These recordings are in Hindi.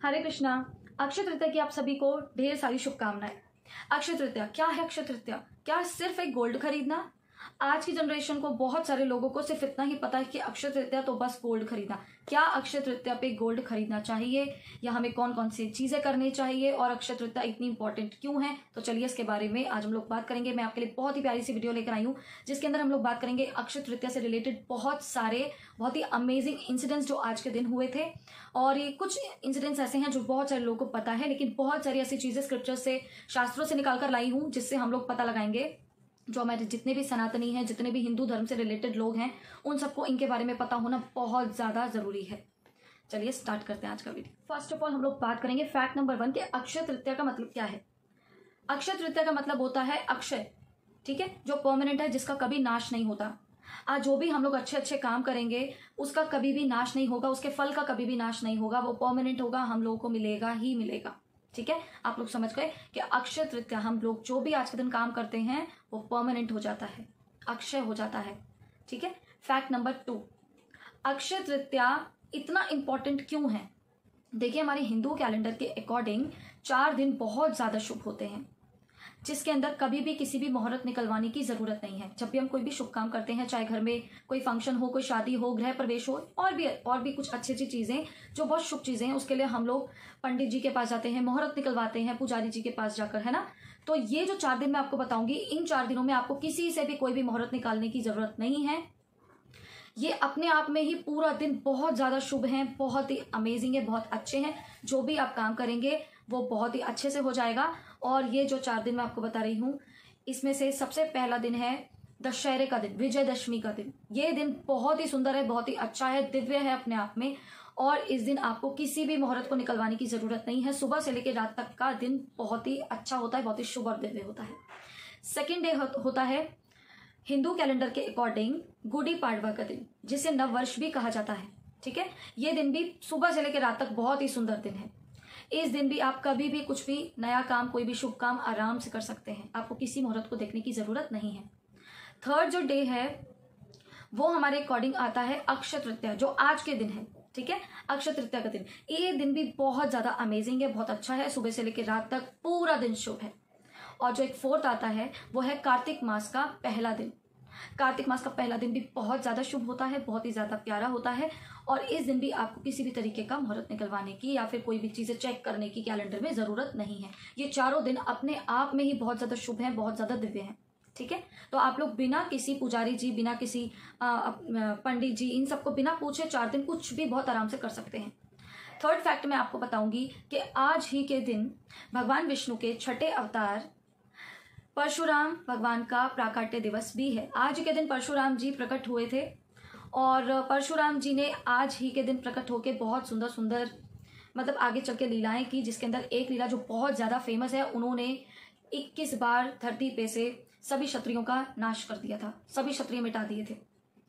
हरे कृष्णा। अक्षय तृतीया की आप सभी को ढेर सारी शुभकामनाएं। अक्षय तृतीया क्या है? अक्षय तृतीया क्या सिर्फ एक गोल्ड खरीदना? आज की जनरेशन को, बहुत सारे लोगों को सिर्फ इतना ही पता है कि अक्षय तृतीया तो बस गोल्ड खरीदना। क्या अक्षय तृतीया पे गोल्ड खरीदना चाहिए या हमें कौन कौन सी चीजें करनी चाहिए और अक्षय तृतीया इतनी इंपॉर्टेंट क्यों है, तो चलिए इसके बारे में आज हम लोग बात करेंगे। मैं आपके लिए बहुत ही प्यारी सी वीडियो लेकर आई हूँ जिसके अंदर हम लोग बात करेंगे अक्षय तृतीया से रिलेटेड बहुत सारे बहुत ही अमेजिंग इंसिडेंट्स जो आज के दिन हुए थे। और ये कुछ इंसिडेंट्स ऐसे हैं जो बहुत सारे लोगों को पता है, लेकिन बहुत सारी ऐसी चीजें स्क्रिप्चर से, शास्त्रों से निकाल कर लाई हूँ जिससे हम लोग पता लगाएंगे। जो हमारे जितने भी सनातनी हैं, जितने भी हिंदू धर्म से रिलेटेड लोग हैं, उन सबको इनके बारे में पता होना बहुत ज़्यादा ज़रूरी है। चलिए स्टार्ट करते हैं आज का वीडियो। फर्स्ट ऑफ ऑल हम लोग बात करेंगे फैक्ट नंबर 1 कि अक्षय तृतीया का मतलब क्या है। अक्षय तृतीया का मतलब होता है अक्षय, ठीक है, जो परमानेंट है, जिसका कभी नाश नहीं होता। आज जो भी हम लोग अच्छे अच्छे काम करेंगे उसका कभी भी नाश नहीं होगा, उसके फल का कभी भी नाश नहीं होगा, वो परमानेंट होगा, हम लोगों को मिलेगा ही मिलेगा। ठीक है, आप लोग समझ गए कि अक्षय तृतीया हम लोग जो भी आज के दिन काम करते हैं वो परमानेंट हो जाता है, अक्षय हो जाता है। ठीक है। फैक्ट नंबर 2, अक्षय तृतीया इतना इंपॉर्टेंट क्यों है? देखिए, हमारे हिंदू कैलेंडर के अकॉर्डिंग 4 दिन बहुत ज्यादा शुभ होते हैं, जिसके अंदर कभी भी किसी भी मुहूर्त निकलवाने की जरूरत नहीं है। जब भी हम कोई भी शुभ काम करते हैं, चाहे घर में कोई फंक्शन हो, कोई शादी हो, गृह प्रवेश हो, और भी कुछ अच्छी अच्छी चीजें जो बहुत शुभ चीजें हैं, उसके लिए हम लोग पंडित जी के पास जाते हैं, मुहूर्त निकलवाते हैं पुजारी जी के पास जाकर, है ना। तो ये जो 4 दिन मैं आपको बताऊंगी, इन 4 दिनों में आपको किसी से भी कोई भी मुहूर्त निकालने की जरूरत नहीं है। ये अपने आप में ही पूरा दिन बहुत ज्यादा शुभ है, बहुत ही अमेजिंग है, बहुत अच्छे हैं। जो भी आप काम करेंगे वो बहुत ही अच्छे से हो जाएगा। और ये जो 4 दिन मैं आपको बता रही हूँ, इसमें से सबसे पहला दिन है दशहरे का दिन, विजयदशमी का दिन। ये दिन बहुत ही सुंदर है, बहुत ही अच्छा है, दिव्य है अपने आप में। और इस दिन आपको किसी भी मुहूर्त को निकलवाने की जरूरत नहीं है। सुबह से लेकर रात तक का दिन बहुत ही अच्छा होता है, बहुत ही शुभ और दिव्य होता है। सेकेंड डे होता है हिंदू कैलेंडर के अकॉर्डिंग गुड़ी पाड़वा का दिन, जिसे नव वर्ष भी कहा जाता है। ठीक है, ये दिन भी सुबह से लेकर रात तक बहुत ही सुंदर दिन है। इस दिन भी आप कभी भी कुछ भी नया काम, कोई भी शुभ काम आराम से कर सकते हैं, आपको किसी मुहूर्त को देखने की जरूरत नहीं है। थर्ड जो डे है वो हमारे अकॉर्डिंग आता है अक्षय तृतीया, जो आज के दिन है। ठीक है, अक्षय तृतीया का दिन, ये दिन भी बहुत ज्यादा अमेजिंग है, बहुत अच्छा है, सुबह से लेकर रात तक पूरा दिन शुभ है। और जो एक फोर्थ आता है वो है कार्तिक मास का पहला दिन। कार्तिक मास का पहला दिन भी बहुत ज्यादा शुभ होता है, बहुत ही ज्यादा प्यारा होता है। और इस दिन भी आपको किसी भी तरीके का मुहूर्त निकलवाने की या फिर कोई भी चीजें चेक करने की कैलेंडर में जरूरत नहीं है। ये चारों दिन अपने आप में ही बहुत ज्यादा शुभ है, बहुत ज्यादा दिव्य है। ठीक है, तो आप लोग बिना किसी पुजारी जी, बिना किसी पंडित जी, इन सबको बिना पूछे 4 दिन कुछ भी बहुत आराम से कर सकते हैं। थर्ड फैक्ट मैं आपको बताऊंगी कि आज ही के दिन भगवान विष्णु के 6ठे अवतार परशुराम भगवान का प्राकट्य दिवस भी है। आज ही के दिन परशुराम जी प्रकट हुए थे और परशुराम जी ने आज ही के दिन प्रकट होकर बहुत सुंदर सुंदर, मतलब आगे चल के लीलाएं की, जिसके अंदर एक लीला जो बहुत ज्यादा फेमस है, उन्होंने 21 बार धरती पे से सभी क्षत्रियों का नाश कर दिया था, सभी क्षत्रिय मिटा दिए थे।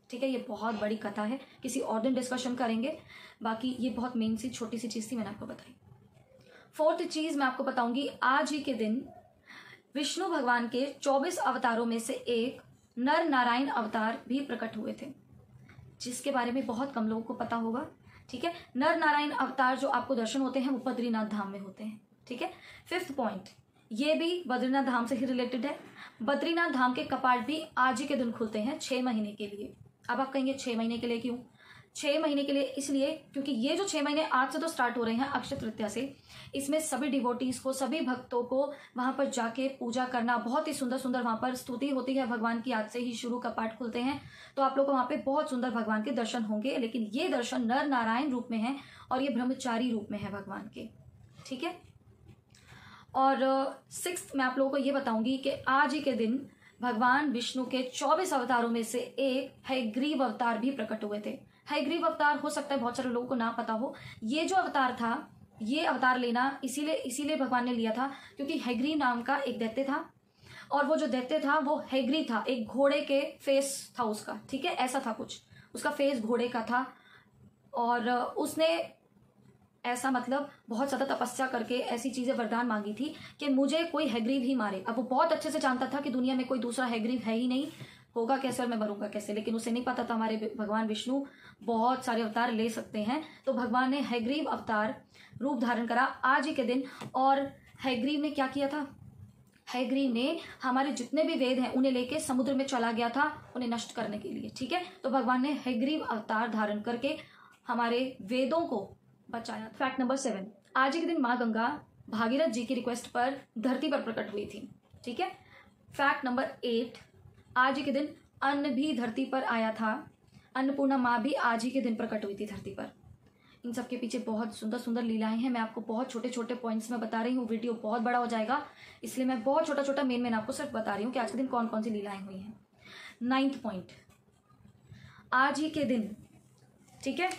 ठीक है, ये बहुत बड़ी कथा है, किसी और दिन डिस्कशन करेंगे। बाकी ये बहुत मेन सी छोटी सी चीज थी, मैंने आपको बताई। फोर्थ चीज मैं आपको बताऊंगी, आज ही के दिन विष्णु भगवान के 24 अवतारों में से एक नर नारायण अवतार भी प्रकट हुए थे, जिसके बारे में बहुत कम लोगों को पता होगा। ठीक है, नर नारायण अवतार जो आपको दर्शन होते हैं वो बद्रीनाथ धाम में होते हैं। ठीक है, फिफ्थ पॉइंट, ये भी बद्रीनाथ धाम से ही रिलेटेड है। बद्रीनाथ धाम के कपाट भी आज ही के दिन खुलते हैं 6 महीने के लिए। अब आप कहेंगे 6 महीने के लिए क्यों? 6 महीने के लिए इसलिए क्योंकि ये जो 6 महीने आज से तो स्टार्ट हो रहे हैं अक्षय तृतीया से, इसमें सभी डिवोटीज को, सभी भक्तों को वहां पर जाके पूजा करना, बहुत ही सुंदर सुंदर वहां पर स्तुति होती है भगवान की। आज से ही शुरू कपाट खुलते हैं, तो आप लोग को वहां पे बहुत सुंदर भगवान के दर्शन होंगे। लेकिन ये दर्शन नर नारायण रूप में है और ये ब्रह्मचारी रूप में है भगवान के। ठीक है, और 6th मैं आप लोगों को ये बताऊंगी कि आज ही के दिन भगवान विष्णु के 24 अवतारों में से एक हयग्रीव अवतार भी प्रकट हुए थे। हयग्रीव अवतार हो सकता है बहुत सारे लोगों को ना पता हो। ये जो अवतार था, ये अवतार लेना इसीलिए भगवान ने लिया था क्योंकि हयग्रीव नाम का एक दैत्य था, और वो जो दैत्य था वो हयग्रीव था, एक घोड़े के फेस था उसका। ठीक है, ऐसा था कुछ, उसका फेस घोड़े का था। और उसने ऐसा मतलब बहुत ज्यादा तपस्या करके ऐसी चीजें वरदान मांगी थी कि मुझे कोई हयग्रीव ही मारे। अब वो बहुत अच्छे से जानता था कि दुनिया में कोई दूसरा हयग्रीव है ही नहीं, होगा कैसे और मैं मरूंगा कैसे, लेकिन उसे नहीं पता था हमारे भगवान विष्णु बहुत सारे अवतार ले सकते हैं। तो भगवान ने हयग्रीव अवतार रूप धारण करा आज ही के दिन। और हयग्रीव ने क्या किया था, हयग्रीव ने हमारे जितने भी वेद हैं उन्हें लेके समुद्र में चला गया था उन्हें नष्ट करने के लिए। ठीक है, तो भगवान ने हयग्रीव अवतार धारण करके हमारे वेदों को बचाया। फैक्ट नंबर 7, आज ही के दिन माँ गंगा भागीरथ जी की रिक्वेस्ट पर धरती पर प्रकट हुई थी। ठीक है। फैक्ट नंबर 8, आज ही के दिन अन्न भी धरती पर आया था। अन्नपूर्णा माँ भी आज ही के दिन प्रकट हुई थी धरती पर। इन सब के पीछे बहुत सुंदर सुंदर लीलाएं हैं। मैं आपको बहुत छोटे छोटे पॉइंट्स में बता रही हूँ, वीडियो बहुत बड़ा हो जाएगा, इसलिए मैं बहुत छोटा छोटा मेन आपको सिर्फ बता रही हूँ कि आज के दिन कौन कौन सी लीलाएं हुई हैं। 9th पॉइंट, आज ही के दिन, ठीक है,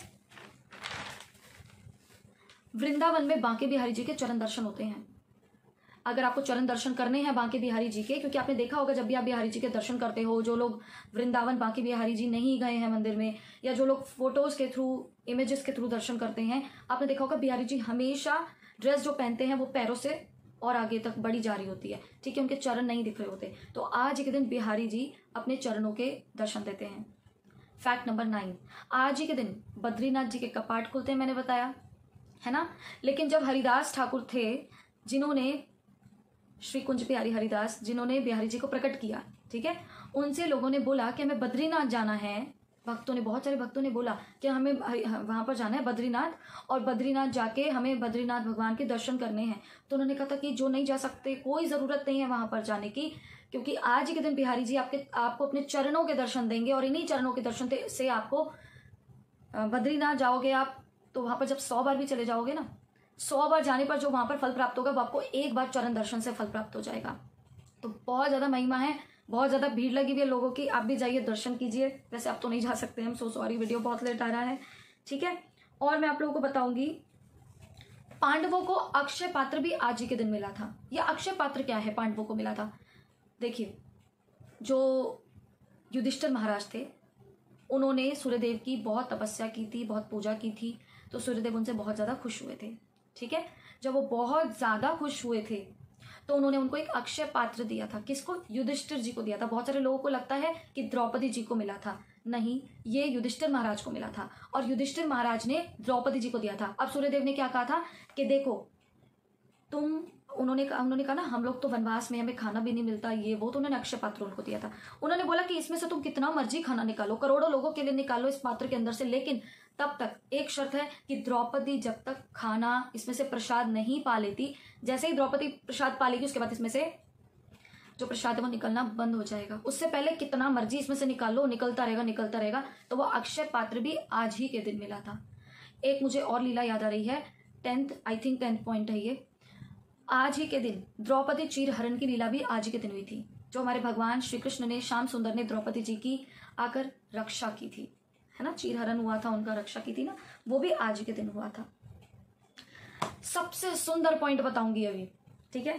वृंदावन में बांके बिहारी जी के चरण दर्शन होते हैं। अगर आपको चरण दर्शन करने हैं बांके बिहारी जी के, क्योंकि आपने देखा होगा जब भी आप बिहारी जी के दर्शन करते हो, जो लोग वृंदावन बांके बिहारी जी नहीं गए हैं मंदिर में, या जो लोग फोटोज के थ्रू, इमेजेस के थ्रू दर्शन करते हैं, आपने देखा होगा बिहारी जी हमेशा ड्रेस जो पहनते हैं वो पैरों से और आगे तक बढ़ी जा रही होती है। ठीक है, उनके चरण नहीं दिख रहे होते। तो आज के दिन बिहारी जी अपने चरणों के दर्शन देते हैं। फैक्ट नंबर 9, आज ही के दिन बद्रीनाथ जी के कपाट खुलते हैं, मैंने बताया है ना। लेकिन जब हरिदास ठाकुर थे, जिन्होंने श्री कुंज बिहारी हरिदास, जिन्होंने बिहारी जी को प्रकट किया, ठीक है, उनसे लोगों ने बोला कि हमें बद्रीनाथ जाना है। भक्तों ने, बहुत सारे भक्तों ने बोला कि हमें वहां पर जाना है बद्रीनाथ, और बद्रीनाथ जाके हमें बद्रीनाथ भगवान के दर्शन करने हैं। तो उन्होंने कहा था कि जो नहीं जा सकते कोई ज़रूरत नहीं है वहां पर जाने की, क्योंकि आज ही के दिन बिहारी जी आपको अपने चरणों के दर्शन देंगे, और इन्हीं चरणों के दर्शन से आपको बद्रीनाथ जाओगे आप, तो वहां पर जब 100 बार भी चले जाओगे ना, 100 बार जाने पर जो वहां पर फल प्राप्त होगा वो आपको एक बार चरण दर्शन से फल प्राप्त हो जाएगा। तो बहुत ज़्यादा महिमा है, बहुत ज़्यादा भीड़ लगी हुई है लोगों की। आप भी जाइए, दर्शन कीजिए। वैसे आप तो नहीं जा सकते, हम सो सॉरी, वीडियो बहुत लेट आ रहा है। ठीक है, और मैं आप लोगों को बताऊंगी, पांडवों को अक्षय पात्र भी आज ही के दिन मिला था। यह अक्षय पात्र क्या है, पांडवों को मिला था। देखिए, जो युधिष्ठिर महाराज थे, उन्होंने सूर्यदेव की बहुत तपस्या की थी, बहुत पूजा की थी, तो सूर्यदेव उनसे बहुत ज़्यादा खुश हुए थे। ठीक है, जब वो बहुत ज़्यादा खुश हुए थे तो उन्होंने उनको एक अक्षय पात्र दिया था। किसको? युधिष्ठिर जी को दिया था। बहुत सारे लोगों को लगता है कि द्रौपदी जी को मिला था, नहीं, ये युधिष्ठिर महाराज को मिला था, और युधिष्ठिर महाराज ने द्रौपदी जी को दिया था। अब सूर्यदेव ने क्या कहा था कि देखो उन्होंने कहा ना, हम लोग तो वनवास में, हमें खाना भी नहीं मिलता, ये वो, तो उन्होंने अक्षय पात्र उनको दिया था। उन्होंने बोला कि इसमें से तुम कितना मर्जी खाना निकालो, करोड़ों लोगों के लिए निकालो इस पात्र के अंदर से, लेकिन तब तक एक शर्त है कि द्रौपदी जब तक खाना इसमें से प्रसाद नहीं पा लेती, जैसे ही द्रौपदी प्रसाद पा लेगी उसके बाद इसमें से जो प्रसाद है वो निकलना बंद हो जाएगा। उससे पहले कितना मर्जी इसमें से निकालो, निकलता रहेगा। तो वो अक्षय पात्र भी आज ही के दिन मिला था। एक मुझे और लीला याद आ रही है, 10th पॉइंट है ये। आज ही के दिन द्रौपदी चीर हरण की लीला भी आज ही के दिन हुई थी। जो हमारे भगवान श्री कृष्ण ने, श्याम सुंदर ने द्रौपदी जी की आकर रक्षा की थी, है ना, चीर हरण हुआ था, उनका रक्षा की थी ना, वो भी आज ही के दिन हुआ था। सबसे सुंदर पॉइंट बताऊंगी अभी, ठीक है,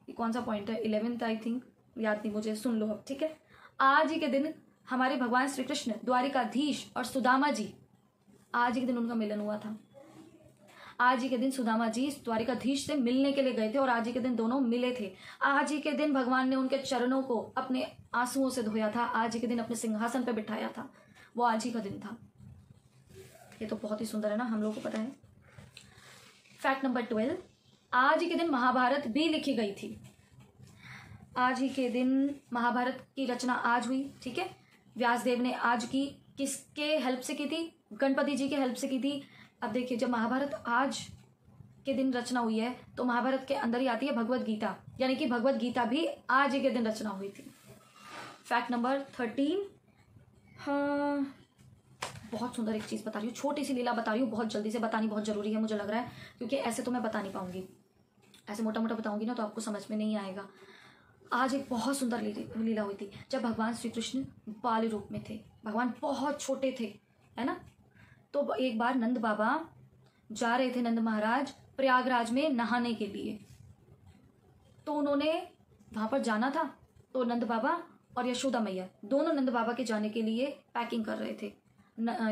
ये कौन सा पॉइंट है, 11th आई थिंक, याद नहीं मुझे, सुन लो अब। ठीक है, आज ही के दिन हमारे भगवान श्री कृष्ण, द्वारिकाधीश और सुदामा जी, आज ही के दिन उनका मिलन हुआ था। आज ही के दिन सुदामा जी द्वारिकाधीश से मिलने के लिए गए थे, और आज ही के दिन दोनों मिले थे। आज ही के दिन भगवान ने उनके चरणों को अपने आंसुओं से धोया था। आज ही के दिन अपने सिंहासन पर बिठाया था, वो आज ही का दिन था। ये तो बहुत ही सुंदर है ना, हम लोगों को पता है। फैक्ट नंबर 12, आज ही के दिन महाभारत भी लिखी गई थी। आज ही के दिन महाभारत की रचना आज हुई। ठीक है, व्यासदेव ने आज की, किसके हेल्प से की थी? गणपति जी के हेल्प से की थी। अब देखिए, जब महाभारत आज के दिन रचना हुई है तो महाभारत के अंदर ही आती है भगवत गीता, यानी कि भगवत गीता भी आज ही के दिन रचना हुई थी। फैक्ट नंबर 13, हाँ, बहुत सुंदर एक चीज़ बता रही हूँ, छोटी सी लीला बता रही हूँ, बहुत जल्दी से बतानी बहुत ज़रूरी है मुझे लग रहा है, क्योंकि ऐसे तो मैं बता नहीं पाऊंगी, ऐसे मोटा मोटा बताऊंगी ना तो आपको समझ में नहीं आएगा। आज एक बहुत सुंदर लीला हुई थी, जब भगवान श्री कृष्ण बाल रूप में थे, भगवान बहुत छोटे थे, है ना। तो एक बार नंद बाबा जा रहे थे, नंद महाराज प्रयागराज में नहाने के लिए, तो उन्होंने वहाँ पर जाना था, तो नंद बाबा और यशोदा मैया दोनों नंद बाबा के जाने के लिए पैकिंग कर रहे थे।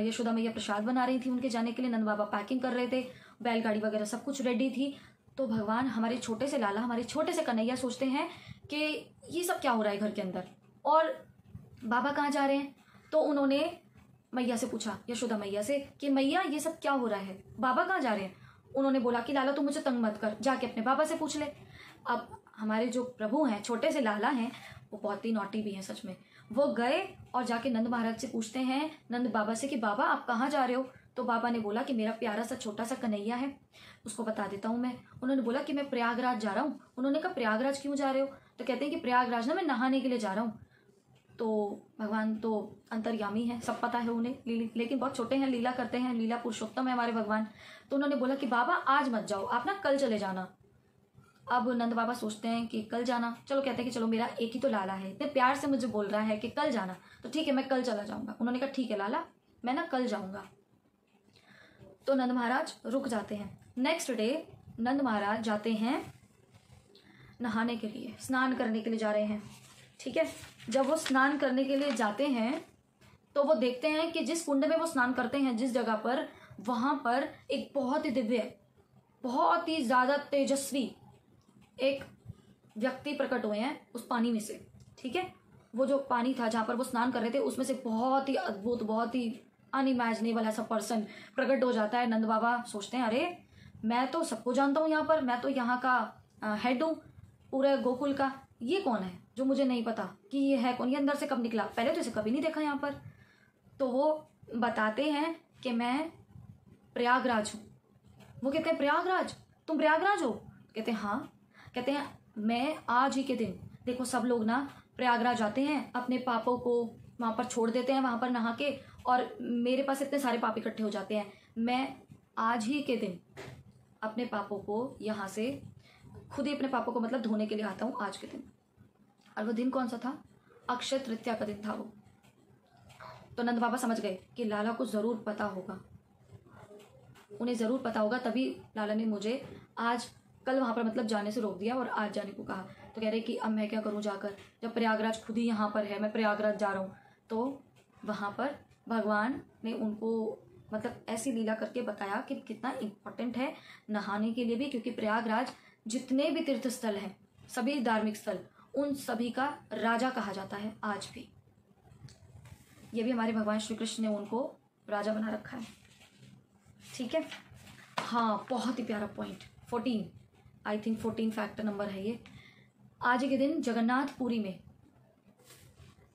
यशोदा मैया प्रसाद बना रही थी उनके जाने के लिए, नंद बाबा पैकिंग कर रहे थे, बैलगाड़ी वगैरह सब कुछ रेडी थी। तो भगवान, हमारे छोटे से लाला, हमारे छोटे से कन्हैया सोचते हैं कि ये सब क्या हो रहा है घर के अंदर, और बाबा कहाँ जा रहे हैं? तो उन्होंने मैया से पूछा, यशोदा मैया से, कि मैया ये सब क्या हो रहा है, बाबा कहाँ जा रहे हैं? उन्होंने बोला कि लाला तू मुझे तंग मत कर, जाके अपने बाबा से पूछ ले। अब हमारे जो प्रभु हैं, छोटे से लाला हैं, वो बहुत ही नॉटी भी हैं सच में। वो गए और जाके नंद महाराज से पूछते हैं, नंद बाबा से, कि बाबा आप कहाँ जा रहे हो? तो बाबा ने बोला कि मेरा प्यारा सा छोटा सा कन्हैया है, उसको बता देता हूँ मैं। उन्होंने बोला कि मैं प्रयागराज जा रहा हूँ। उन्होंने कहा प्रयागराज क्यों जा रहे हो? तो कहते हैं कि प्रयागराज ना मैं नहाने के लिए जा रहा हूँ। तो भगवान तो अंतर्यामी है, सब पता है उन्हें, लेकिन बहुत छोटे हैं, लीला करते हैं, लीला पुरुषोत्तम है हमारे भगवान। तो उन्होंने बोला कि बाबा आज मत जाओ, आप ना कल चले जाना। अब नंद बाबा सोचते हैं कि कल जाना, चलो कहते हैं कि चलो मेरा एक ही तो लाला है, इतने प्यार से मुझे बोल रहा है कि कल जाना, तो ठीक है मैं कल चला जाऊंगा। उन्होंने कहा ठीक है लाला, मैं ना कल जाऊंगा। तो नंद महाराज रुक जाते हैं। नेक्स्ट डे नंद महाराज जाते हैं नहाने के लिए, स्नान करने के लिए जा रहे हैं। ठीक है, जब वो स्नान करने के लिए जाते हैं तो वो देखते हैं कि जिस कुंड में वो स्नान करते हैं, जिस जगह पर, वहां पर एक बहुत ही दिव्य, बहुत ही ज्यादा तेजस्वी एक व्यक्ति प्रकट हुए हैं उस पानी में से। ठीक है, वो जो पानी था जहां पर वो स्नान कर रहे थे, उसमें से बहुत ही अद्भुत, बहुत ही अनइमेजिनेबल ऐसा पर्सन प्रकट हो जाता है। नंद बाबा सोचते हैं अरे मैं तो सबको जानता हूँ यहाँ पर, मैं तो यहाँ का हेड हूँ पूरे गोकुल का, ये कौन है जो मुझे नहीं पता कि ये है कौन, ये अंदर से कब निकला, पहले तो इसे कभी नहीं देखा यहाँ पर। तो वो बताते हैं कि मैं प्रयागराज हूँ। वो कहते हैं प्रयागराज, तुम प्रयागराज हो? कहते हैं हाँ। कहते हैं मैं आज ही के दिन, देखो सब लोग ना प्रयागराज आते हैं, अपने पापों को वहाँ पर छोड़ देते हैं, वहाँ पर नहा के, और मेरे पास इतने सारे पाप इकट्ठे हो जाते हैं। मैं आज ही के दिन अपने पापों को यहाँ से, खुद ही अपने पापों को मतलब धोने के लिए आता हूँ आज के दिन। और वो दिन कौन सा था? अक्षय तृतीया का दिन था वो। तो नंद बाबा समझ गए कि लाला को जरूर पता होगा, उन्हें जरूर पता होगा, तभी लाला ने मुझे आज कल वहां पर मतलब जाने से रोक दिया और आज जाने को कहा। तो कह रहे कि अब मैं क्या करूं जाकर, जब प्रयागराज खुद ही यहाँ पर है, मैं प्रयागराज जा रहा हूँ। तो वहां पर भगवान ने उनको मतलब ऐसी लीला करके बताया कि कितना इम्पोर्टेंट है नहाने के लिए भी, क्योंकि प्रयागराज जितने भी तीर्थ स्थल हैं, सभी धार्मिक स्थल, उन सभी का राजा कहा जाता है आज भी। ये भी हमारे भगवान श्री कृष्ण ने उनको राजा बना रखा है। ठीक है, हाँ बहुत ही प्यारा point, 14 I think 14 factor number है ये। आज के दिन जगन्नाथपुरी में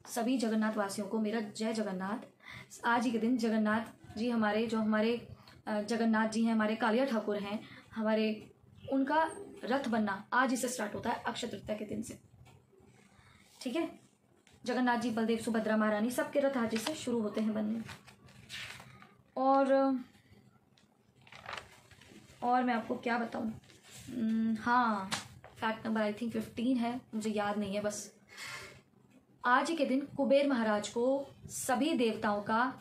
सभी जगन्नाथ वासियों को मेरा जय जगन्नाथ। आज ही के दिन जगन्नाथ जी हमारे, जो हमारे जगन्नाथ जी हैं, हमारे कालिया ठाकुर हैं हमारे, उनका रथ बनना आज ही से स्टार्ट होता है, अक्षय तृतीया के दिन से। ठीक है, जगन्नाथ जी, बलदेव, सुभद्रा महारानी, सबके रथ आज ही से शुरू होते हैं बनने। और मैं आपको क्या बताऊं, हाँ फैक्ट नंबर आई थिंक 15 है, मुझे याद नहीं है बस। आज ही के दिन कुबेर महाराज को सभी देवताओं का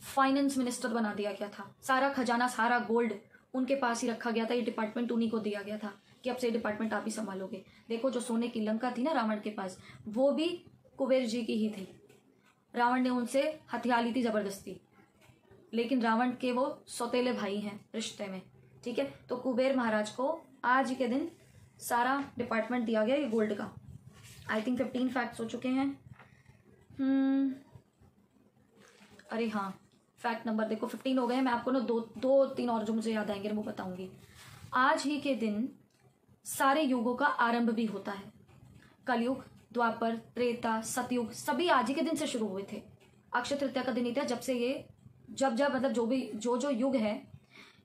फाइनेंस मिनिस्टर बना दिया गया था। सारा खजाना, सारा गोल्ड उनके पास ही रखा गया था, ये डिपार्टमेंट उन्हीं को दिया गया था कि अब से ये डिपार्टमेंट आप ही संभालोगे। देखो जो सोने की लंका थी ना रावण के पास, वो भी कुबेर जी की ही थी। रावण ने उनसे हथिया ली थी जबरदस्ती, लेकिन रावण के वो सौतेले भाई हैं रिश्ते में। ठीक है, तो कुबेर महाराज को आज के दिन सारा डिपार्टमेंट दिया गया ये गोल्ड का। आई थिंक 15 फैक्ट्स हो चुके हैं। अरे हाँ, फैक्ट नंबर देखो 15 हो गए हैं। मैं आपको ना दो तीन और जो मुझे याद आएंगे वो बताऊंगी। आज ही के दिन सारे युगों का आरंभ भी होता है। कलयुग, द्वापर, त्रेता, सतयुग सभी आज ही के दिन से शुरू हुए थे। अक्षय तृतीया का दिन ही था जब से ये जब मतलब जो युग है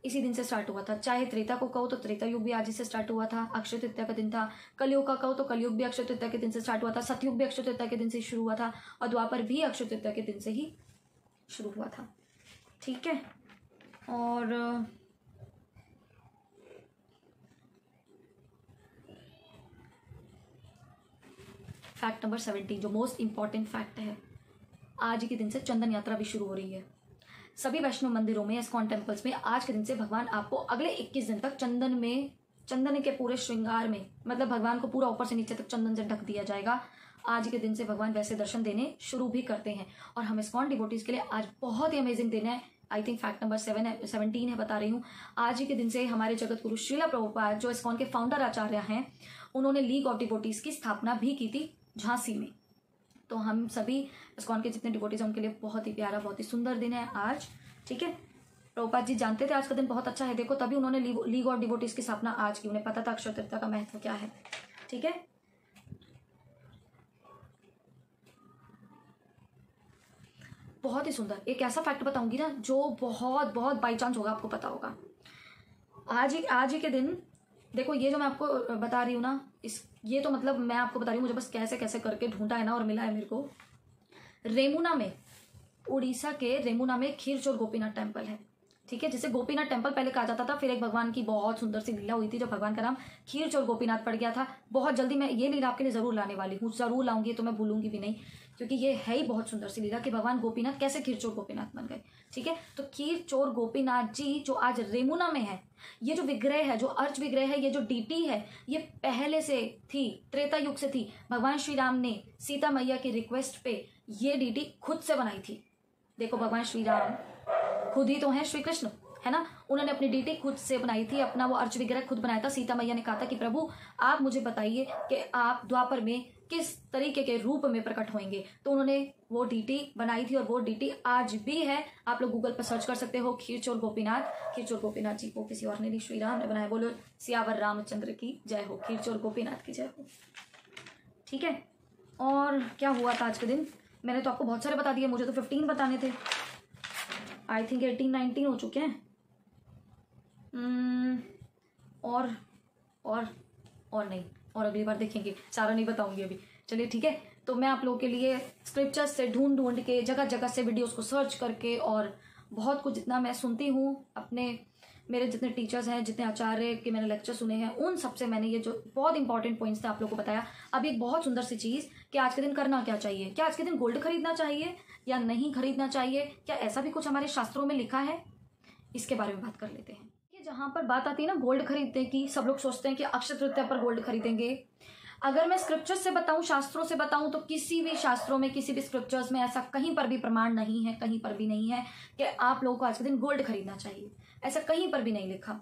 इसी दिन से स्टार्ट हुआ था। चाहे त्रेता को कहो तो त्रेता युग भी आज ही से स्टार्ट हुआ था, अक्षय तृतीया का दिन था। कलयुग का कहो तो कलयुग भी अक्षय तृतीया के दिन से स्टार्ट हुआ था। सतयुग भी अक्षय तृतीया के दिन से शुरू हुआ था, और द्वापर भी अक्षय तृतीया के दिन से ही शुरू हुआ था। ठीक है, और फैक्ट नंबर 17 जो मोस्ट इंपॉर्टेंट फैक्ट है, आज के दिन से चंदन यात्रा भी शुरू हो रही है। सभी वैष्णव मंदिरों में, इस्कॉन टेम्पल्स में आज के दिन से भगवान आपको अगले 21 दिन तक चंदन के पूरे श्रृंगार में, मतलब भगवान को पूरा ऊपर से नीचे तक चंदन से ढक दिया जाएगा। आज के दिन से भगवान वैसे दर्शन देने शुरू भी करते हैं, और हम इस्कॉन डिवोटीज के लिए आज बहुत ही अमेजिंग दिन है। आई थिंक फैक्ट नंबर 17 है, बता रही हूँ। आज ही के दिन से हमारे जगत गुरु श्रीला प्रभुपाद, जो इस्कॉन के फाउंडर आचार्य हैं, उन्होंने लीग ऑफ डिवोटीज की स्थापना भी की थी झांसी में। तो हम सभी इस्कॉन के जितने डिवोटीज हैं उनके लिए बहुत ही प्यारा, बहुत ही सुंदर दिन है आज। ठीक है, प्रभुपाद जी जानते थे आज का दिन बहुत अच्छा है, देखो तभी उन्होंने लीग और डिवोटीज की स्थापना आज की, उन्हें पता था अक्षय तृतीया का महत्व क्या है। ठीक है, बहुत ही सुंदर एक ऐसा फैक्ट बताऊंगी ना जो बहुत बहुत बाई चांस होगा, आपको पता होगा। आज ही के दिन देखो, ये जो मैं आपको बता रही हूँ ना, ये तो मतलब मैं आपको बता रही हूँ, मुझे बस कैसे कैसे करके ढूंढा है ना और मिला है मेरे को। रेमुना में, उड़ीसा के रेमुना में खीरचोर गोपीनाथ टेम्पल है। ठीक है, जिसे गोपीनाथ टेम्पल पहले कहा जाता था, फिर एक भगवान की बहुत सुंदर सी लीला हुई थी, जो भगवान का नाम खीरचोर गोपीनाथ पड़ गया था। बहुत जल्दी मैं ये लीला आपके लिए जरूर लाने वाली हूँ, जरूर लाऊंगी, तो मैं भूलूंगी भी नहीं, क्योंकि ये है ही बहुत सुंदर सी लीला कि भगवान गोपीनाथ कैसे खीरचोर गोपीनाथ बन गए। ठीक है, तो खीरचोर गोपीनाथ जी जो आज रेमुना में है, ये जो विग्रह है, जो अर्च विग्रह है, ये जो डीटी है, ये पहले से थी, त्रेता युग से थी। भगवान श्री राम ने सीता मैया की रिक्वेस्ट पे ये डीटी खुद से बनाई थी। देखो, भगवान श्री राम खुद ही तो हैं श्री कृष्ण, है ना, उन्होंने अपनी डीटी खुद से बनाई थी, अपना वो अर्च विग्रह खुद बनाया था। सीता मैया ने कहा था कि प्रभु आप मुझे बताइए कि आप द्वापर में किस तरीके के रूप में प्रकट होंगे, तो उन्होंने वो डीटी बनाई थी और वो डीटी आज भी है। आप लोग गूगल पर सर्च कर सकते हो, खीरचोर गोपीनाथ। खीरचोर गोपीनाथ जी को किसी और ने नहीं, श्री राम ने बनाया। बोलो सियावर रामचंद्र की जय हो, खीरचोर गोपीनाथ की जय हो। ठीक है, और क्या हुआ था आज के दिन, मैंने तो आपको बहुत सारे बता दिए, मुझे तो 15 बताने थे, आई थिंक 18-19 हो चुके हैं। और नहीं, और अगली बार देखेंगे, सारा नहीं बताऊंगी अभी। चलिए ठीक है, तो मैं आप लोगों के लिए स्क्रिप्चर्स से ढूंढ के, जगह जगह से वीडियोस को सर्च करके, और बहुत कुछ जितना मैं सुनती हूँ, अपने मेरे जितने टीचर्स हैं, जितने आचार्य के मैंने लेक्चर सुने हैं, उन सबसे मैंने ये जो बहुत इंपॉर्टेंट पॉइंट्स थे आप लोगों को बताया। अब एक बहुत सुंदर सी चीज़ कि आज के दिन करना क्या चाहिए, क्या आज के दिन गोल्ड खरीदना चाहिए या नहीं खरीदना चाहिए, क्या ऐसा भी कुछ हमारे शास्त्रों में लिखा है, इसके बारे में बात कर लेते हैं। जहां पर बात आती है ना गोल्ड खरीदने की, सब लोग सोचते हैं कि अक्षय तृतीया पर गोल्ड खरीदेंगे। अगर मैं स्क्रिप्चर से बताऊं, शास्त्रों से बताऊं, तो किसी भी शास्त्रों में, किसी भी स्क्रिप्चर्स में ऐसा कहीं पर भी प्रमाण नहीं है, कहीं पर भी नहीं है कि आप लोगों को आज के दिन गोल्ड खरीदना चाहिए, ऐसा कहीं पर भी नहीं लिखा।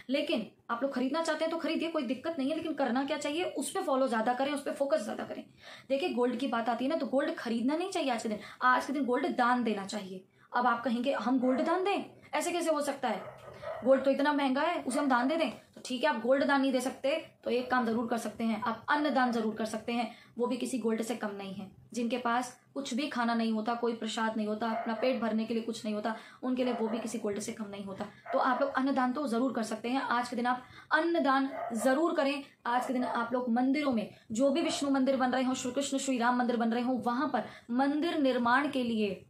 लेकिन आप लोग खरीदना चाहते हैं तो खरीदिए, कोई दिक्कत नहीं है, लेकिन करना क्या चाहिए, उस पर फॉलो ज्यादा करें, उस पर फोकस ज्यादा करें। देखिए, गोल्ड की बात आती है ना, तो गोल्ड खरीदना नहीं चाहिए आज के दिन, आज के दिन गोल्ड दान देना चाहिए। अब आप कहेंगे हम गोल्ड दान दें, ऐसे कैसे हो सकता है, गोल्ड तो इतना महंगा है, उसे हम दान दे दें। तो ठीक है, आप गोल्ड दान नहीं दे सकते तो एक काम जरूर कर सकते हैं, आप अन्न दान जरूर कर सकते हैं, वो भी किसी गोल्ड से कम नहीं है। जिनके पास कुछ भी खाना नहीं होता, कोई प्रसाद नहीं होता, अपना पेट भरने के लिए कुछ नहीं होता, उनके लिए वो भी किसी गोल्ड से कम नहीं होता। तो आप लोग अन्न दान तो जरूर कर सकते हैं, आज के दिन आप अन्न दान जरूर करें। आज के दिन आप लोग मंदिरों में, जो भी विष्णु मंदिर बन रहे हो, श्री कृष्ण श्री राम मंदिर बन रहे हो, वहां पर मंदिर निर्माण के लिए,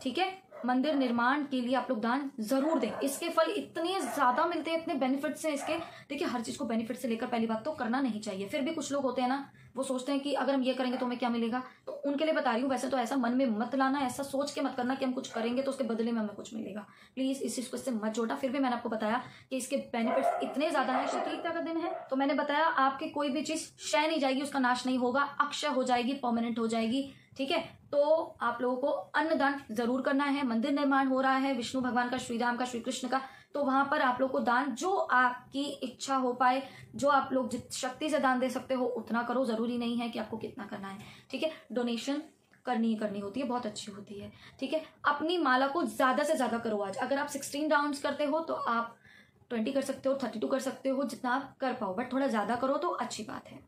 ठीक है, मंदिर निर्माण के लिए आप लोग दान जरूर दें। इसके फल इतने ज्यादा मिलते हैं, इतने बेनिफिट्स हैं इसके। देखिए, हर चीज को बेनिफिट से लेकर पहली बात तो करना नहीं चाहिए। फिर भी कुछ लोग होते हैं ना, वो सोचते हैं कि अगर हम ये करेंगे तो हमें क्या मिलेगा, तो उनके लिए बता रही हूँ। वैसे तो ऐसा मन में मत लाना, ऐसा सोच के मत करना कि हम कुछ करेंगे तो उसके बदले में हमें कुछ मिलेगा। प्लीज इस चीज को इससे मत जोड़ा। फिर भी मैंने आपको बताया कि इसके बेनिफिट्स इतने ज्यादा है। तृतीया का दिन है तो मैंने बताया आपकी कोई भी चीज क्षय नहीं जाएगी, उसका नाश नहीं होगा, अक्षय हो जाएगी, परमानेंट हो जाएगी। ठीक है, तो आप लोगों को अन्नदान जरूर करना है। मंदिर निर्माण हो रहा है विष्णु भगवान का, श्री राम का, श्री कृष्ण का, तो वहां पर आप लोग को दान जो आपकी इच्छा हो पाए, जो आप लोग जित शक्ति से दान दे सकते हो उतना करो। जरूरी नहीं है कि आपको कितना करना है। ठीक है, डोनेशन करनी ही करनी होती है, बहुत अच्छी होती है। ठीक है, अपनी माला को ज्यादा से ज्यादा करो। आज अगर आप 16 राउंड्स करते हो तो आप 20 कर सकते हो, 32 कर सकते हो, जितना आप कर पाओ, बट थोड़ा ज्यादा करो तो अच्छी बात है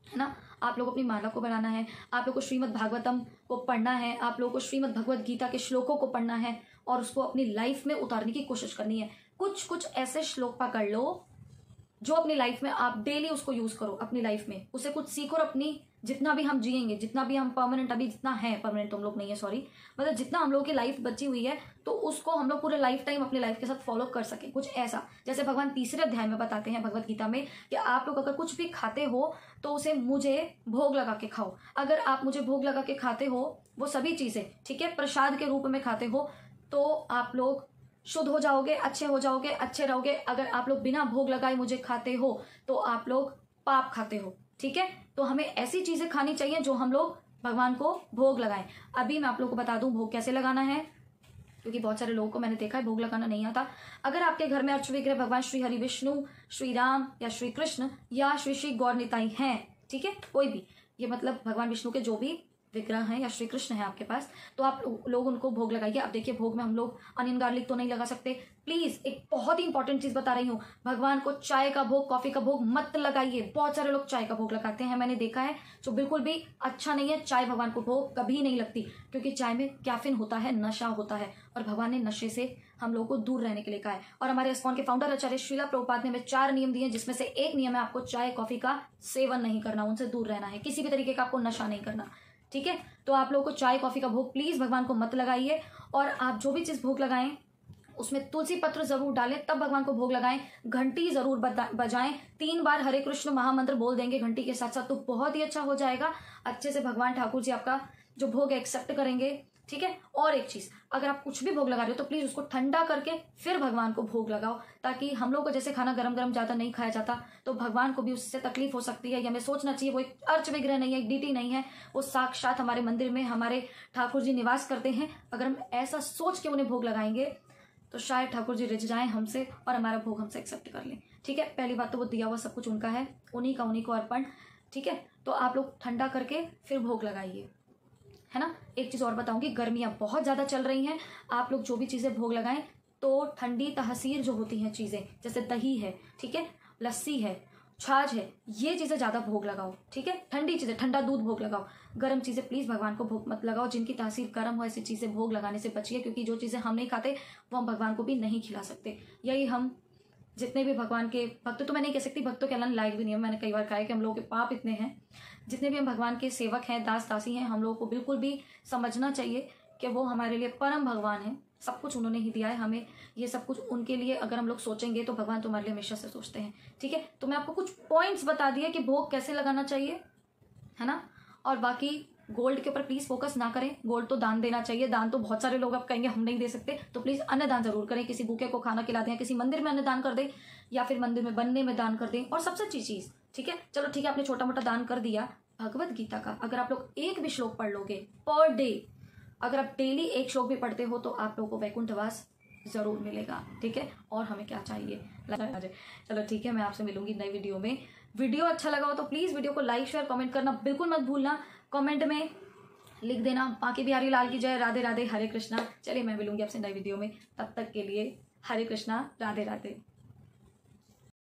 ना। आप लोग अपनी माला को बनाना है, आप लोग को श्रीमद् भागवतम को पढ़ना है, आप लोगों को श्रीमद् भगवत गीता के श्लोकों को पढ़ना है और उसको अपनी लाइफ में उतारने की कोशिश करनी है। कुछ कुछ ऐसे श्लोक पकड़ लो जो अपनी लाइफ में आप डेली उसको यूज करो, अपनी लाइफ में उसे कुछ सीखो और अपनी जितना भी हम जिएंगे, जितना भी हम परमानेंट, अभी जितना है परमानेंट तो हम लोग नहीं है, सॉरी, मतलब जितना हम लोग की लाइफ बची हुई है तो उसको हम लोग पूरे लाइफ टाइम अपनी लाइफ के साथ फॉलो कर सके। कुछ ऐसा, जैसे भगवान तीसरे अध्याय में बताते हैं भगवत गीता में कि आप लोग अगर कुछ भी खाते हो तो उसे मुझे भोग लगा के खाओ। अगर आप मुझे भोग लगा के खाते हो वो सभी चीजें, ठीक है, प्रसाद के रूप में खाते हो, तो आप लोग शुद्ध हो जाओगे, अच्छे हो जाओगे, अच्छे रहोगे। अगर आप लोग बिना भोग लगाए मुझे खाते हो तो आप लोग पाप खाते हो। ठीक है, तो हमें ऐसी चीजें खानी चाहिए जो हम लोग भगवान को भोग लगाएं। अभी मैं आप लोगों को बता दूं भोग कैसे लगाना है, क्योंकि बहुत सारे लोगों को मैंने देखा है भोग लगाना नहीं आता। अगर आपके घर में अर्च विग्रह भगवान श्री हरि विष्णु, श्री राम या श्री कृष्ण या श्री श्री गौर निताई हैं, ठीक है, कोई भी, ये मतलब भगवान विष्णु के जो भी विग्रह हैं या श्री कृष्ण है आपके पास, तो आप लोग उनको भोग लगाइए। अब देखिए भोग में हम लोग अनियन गार्लिक तो नहीं लगा सकते। प्लीज एक बहुत ही इंपॉर्टेंट चीज बता रही हूँ, भगवान को चाय का भोग, कॉफी का भोग मत लगाइए। बहुत सारे लोग चाय का भोग लगाते हैं, मैंने देखा है, जो बिल्कुल भी अच्छा नहीं है। चाय भगवान को भोग कभी नहीं लगती, क्योंकि चाय में कैफीन होता है, नशा होता है, और भगवान ने नशे से हम लोगों को दूर रहने के लिए कहा है। और हमारे इस्कॉन के फाउंडर आचार्य श्रीला प्रभुपाद ने हमें 4 नियम दिए, जिसमें से एक नियम है आपको चाय कॉफी का सेवन नहीं करना, उनसे दूर रहना है, किसी भी तरीके का आपको नशा नहीं करना। ठीक है, तो आप लोगों को चाय कॉफी का भोग प्लीज भगवान को मत लगाइए। और आप जो भी चीज भोग लगाएं उसमें तुलसी पत्र जरूर डालें, तब भगवान को भोग लगाएं। घंटी जरूर बजाएं, 3 बार हरे कृष्ण महामंत्र बोल देंगे घंटी के साथ साथ, तो बहुत ही अच्छा हो जाएगा। अच्छे से भगवान ठाकुर जी आपका जो भोग एक्सेप्ट करेंगे। ठीक है, और एक चीज, अगर आप कुछ भी भोग लगा रहे हो तो प्लीज उसको ठंडा करके फिर भगवान को भोग लगाओ, ताकि हम लोग को जैसे खाना गरम गरम ज्यादा नहीं खाया जाता, तो भगवान को भी उससे तकलीफ हो सकती है। या हमें सोचना चाहिए वो एक अर्च विग्रह नहीं है, एक डीटी नहीं है, वो साक्षात हमारे मंदिर में हमारे ठाकुर जी निवास करते हैं। अगर हम ऐसा सोच के उन्हें भोग लगाएंगे तो शायद ठाकुर जी रिझ जाएं हमसे और हमारा भोग हमसे एक्सेप्ट कर लें। ठीक है, पहली बात तो वो दिया हुआ सब कुछ उनका है, उन्हीं को अर्पण। ठीक है, तो आप लोग ठंडा करके फिर भोग लगाइए, है ना। एक चीज और बताऊंगी, गर्मियां बहुत ज्यादा चल रही हैं, आप लोग जो भी चीजें भोग लगाएं तो ठंडी तहसीर जो होती हैं चीजें, जैसे दही है, ठीक है, लस्सी है, छाछ है, ये चीजें ज्यादा भोग लगाओ। ठीक है, ठंडी चीजें, ठंडा दूध भोग लगाओ, गर्म चीजें प्लीज भगवान को भोग मत लगाओ। जिनकी तासीर गर्म हो ऐसी चीजें भोग लगाने से बचिए, क्योंकि जो चीजें हम नहीं खाते वो हम भगवान को भी नहीं खिला सकते। यही हम जितने भी भगवान के भक्त, तो मैं नहीं कह सकती भक्तों के अलन लायक भी नहीं है, मैंने कई बार कहा है कि हम लोगों के पाप इतने हैं। जितने भी हम भगवान के सेवक हैं, दास दासी हैं, हम लोगों को बिल्कुल भी समझना चाहिए कि वो हमारे लिए परम भगवान है। सब कुछ उन्होंने ही दिया है हमें, ये सब कुछ उनके लिए अगर हम लोग सोचेंगे तो भगवान तुम्हारे लिए हमेशा से सोचते हैं। ठीक है, तो मैं आपको कुछ पॉइंट्स बता दिए कि भोग कैसे लगाना चाहिए, है ना। और बाकी गोल्ड के ऊपर प्लीज फोकस ना करें, गोल्ड तो दान देना चाहिए। दान तो बहुत सारे लोग आप कहेंगे हम नहीं दे सकते, तो प्लीज अन्नदान जरूर करें, किसी भूखे को खाना खिला दें, किसी मंदिर में अन्नदान कर दें, या फिर मंदिर में बनने में दान कर दें। और सबसे अच्छी चीज, ठीक है, चलो ठीक है, आपने छोटा मोटा दान कर दिया, भगवत गीता का अगर आप लोग एक भी श्लोक पढ़ लोगे पर डे, अगर आप डेली एक श्लोक भी पढ़ते हो तो आप लोगों को वैकुंठवास जरूर मिलेगा। ठीक है, और हमें क्या चाहिए। चलो ठीक है, मैं आपसे मिलूंगी नई वीडियो में। वीडियो अच्छा लगा हो तो प्लीज वीडियो को लाइक शेयर कमेंट करना बिल्कुल मत भूलना। कमेंट में लिख देना बांके बिहारी लाल की जय, राधे राधे, हरे कृष्णा। चलिए मैं मिलूंगी आपसे नई वीडियो में, तब तक के लिए हरे कृष्णा, राधे राधे।